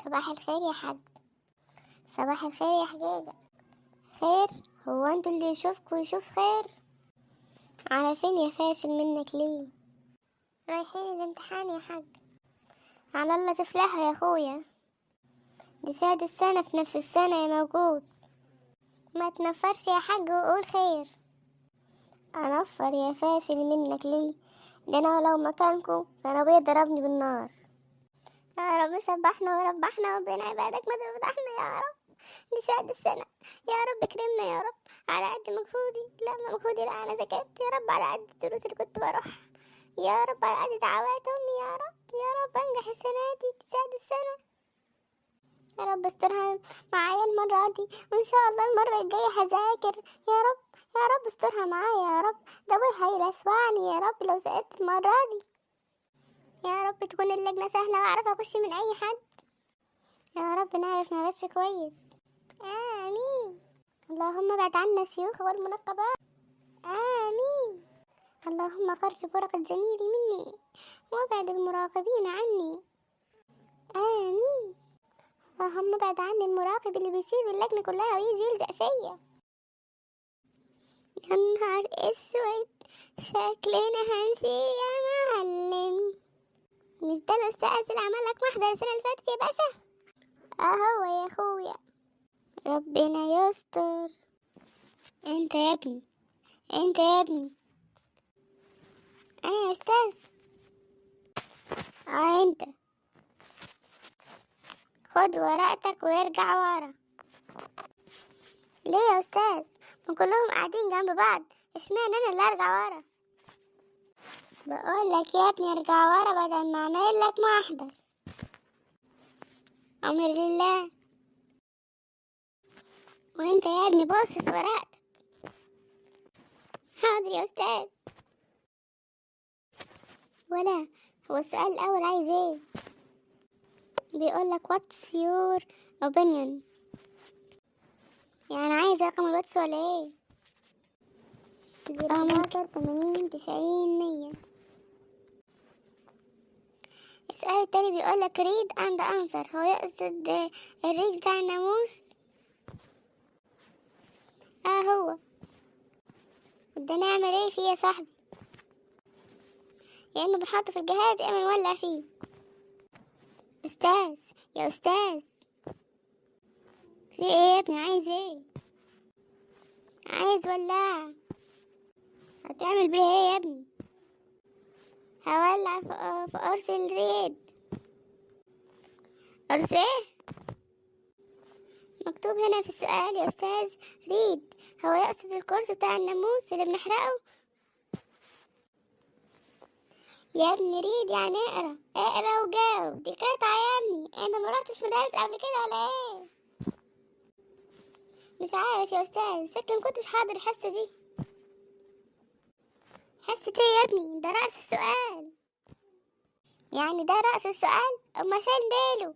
صباح الخير يا حاج. صباح الخير يا حجاجة. خير؟ هو انتوا اللي يشوفكوا يشوف خير؟ على فين يا فاشل منك ليه؟ رايحين الامتحان يا حاج. على الله تفلحوا يا اخويا، دي سادس سنة في نفس السنة يا موجوز. ما تنفرش يا حاج وقول خير. انفر يا فاشل منك ليه؟ ده انا لو مكانكوا كان ابويا ضربني بالنار. يا رب سبحنا وربحنا وبين عبادك ما تفضحنا يا رب. دي سادس سنة، يا رب اكرمنا يا رب. على قد مجهودي، لا مجهودي لا انا ذاكرت يا رب، على قد الدروس اللي كنت بروحها يا رب، على قد دعوات امي يا رب، يا رب انجح السنة دي سادس سنة. يا رب استرها معايا المرة دي، وان شاء الله المرة الجاية هذاكر يا رب. يا رب استرها معايا يا رب، ده ابوي هيلسوعني يا رب لو سقطت المرة دي. يا رب تكون اللجنة سهلة واعرف اخش من اي حد. يا رب نعرف نغش كويس. آمين. اللهم بعد عنا الشيوخ والمنقبات. آمين. اللهم قرب ورقة زميلي مني وابعد المراقبين عني. آمين. اللهم بعد عني المراقب اللي بيسيب اللجنة كلها ويجي يلزق فيا. يا نهار اسود، شكلنا هنسي يا معلم. مش ده الأستاذ اللي عملك محضر السنة اللي فاتت يا باشا؟ اهو يا اخويا، ربنا يستر. انت يا ابني، انت يا ابني. انا يا استاذ. انت خد ورقتك وارجع ورا. ليه يا استاذ؟ ما كلهم قاعدين جنب بعض، اشمعنى انا اللي ارجع ورا؟ بقول لك يا ابني ارجع ورا بدل ما اعمل لك محضر. امر لله. وانت يا ابني بص في ورقتك. حاضر يا استاذ. ولا هو السؤال الاول عايز ايه؟ بيقول لك what's your opinion، يعني عايز رقم الواتس ولا ايه؟ 011 80 90 100. السؤال التاني بيقول لك read and answer، هو يقصد الريد بتاع الناموس؟ هو ده نعمل ايه فيه يا صاحبي؟ يا اما بنحطه في الجهاز يا اما نولع فيه. استاذ يا استاذ، في ايه يا ابني؟ عايز ايه؟ عايز ولاعة. هتعمل بيها ايه يا ابني؟ هولع في قرص الريد. قرص ايه؟ مكتوب هنا في السؤال يا استاذ ريد، هو يقصد الكورس بتاع الناموس اللي بنحرقه. يا ابني ريد يعني اقرا، اقرا وجاوب، دي قطعة يا ابني. انت ما رحتش مدارس قبل كده ولا ايه؟ مش عارف يا استاذ، شكلي مكنتش حاضر الحصة دي. حصة ايه يا ابني؟ ده رأس السؤال. يعني ده رأس السؤال؟ اما فين ديله؟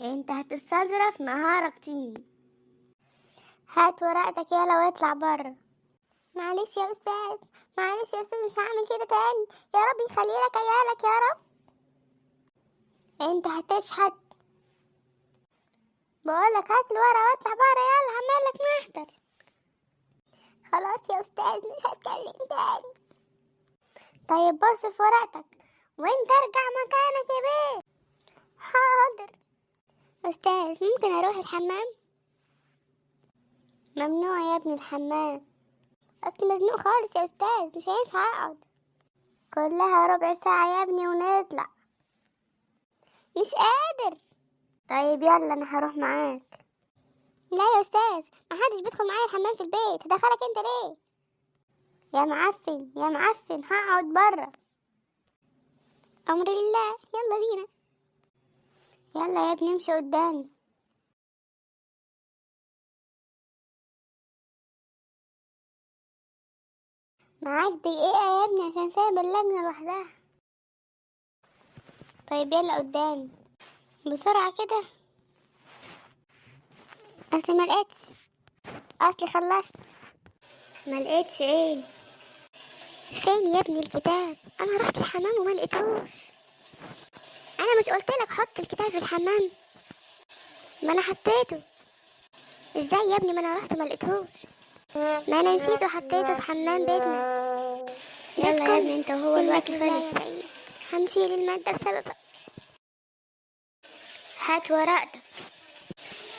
انت هتستظرف نهارك طين. هات ورقتك يلا واطلع بره. معلش يا استاذ، معلش يا استاذ، مش هعمل كده تاني. يا رب يخلي لك عيالك يا رب. انت هتشحت. بقولك هات الورقة واطلع بره يلا، هعمل لك محضر. خلاص يا استاذ مش هتكلم تاني. طيب بص في ورقتك وانت ارجع مكانك يا بيه. حاضر. استاذ ممكن اروح الحمام؟ ممنوع يا ابني الحمام، اصل مزنوق خالص يا استاذ، مش هينفع اقعد. كلها ربع ساعة يا ابني ونطلع. مش قادر. طيب يلا انا هروح معاك. لا يا استاذ، محدش بيدخل معايا الحمام في البيت، هدخلك انت ليه؟ يا معفن يا معفن، هقعد بره. امر لله، يلا بينا. يلا يا ابني امشي قدامي. معاك دقيقة يا ابني عشان سايب اللجنة لوحدها. طيب يلا قدامي بسرعة كده. اصل ملقتش، اصلي خلصت. ملقتش ايه؟ فين يا ابني الكتاب؟ انا رحت الحمام وما لقيتوش. انا انا مش قلت لك حط الكتاب في الحمام؟ ما انا حطيته. ازاي يا ابني؟ ما انا رحت ما لقيتهوش. ما انا نسيته وحطيته في حمام بيتنا. يلا يا ابني انت وهو الوقت خلص. هنشيل المادة بسببك. هات ورقتك.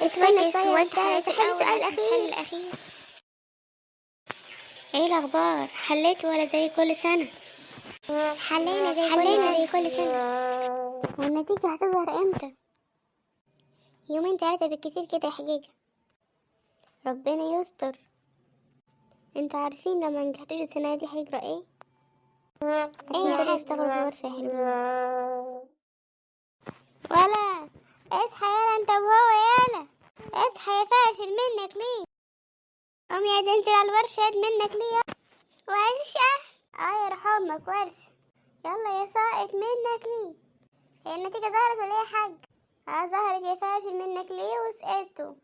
استنى شوية بس السؤال الأخير. ايه الأخبار؟ حليتوا ولا زي كل سنة؟ حلينا زي كل سنة. والنتيجة هتظهر امتى؟ يومين 3 بالكتير كده يا حجيجة. ربنا يستر. انتوا عارفين لما نجحتوش السنة دي هيجرى ايه؟ ايه هشتغل في ورشة حلوة. ولا اصحى يالا انت وهو يالا. اصحى يا فاشل منك ليه؟ قوم يا تنزل على الورشة منك ليه؟ ورشة؟ يا روح امك ورشة. يلا يا ساقط منك ليه؟ هي النتيجة ظهرت ولا ايه يا حاج؟ ظهرت يا فاشل منك ليه وسقطتوا.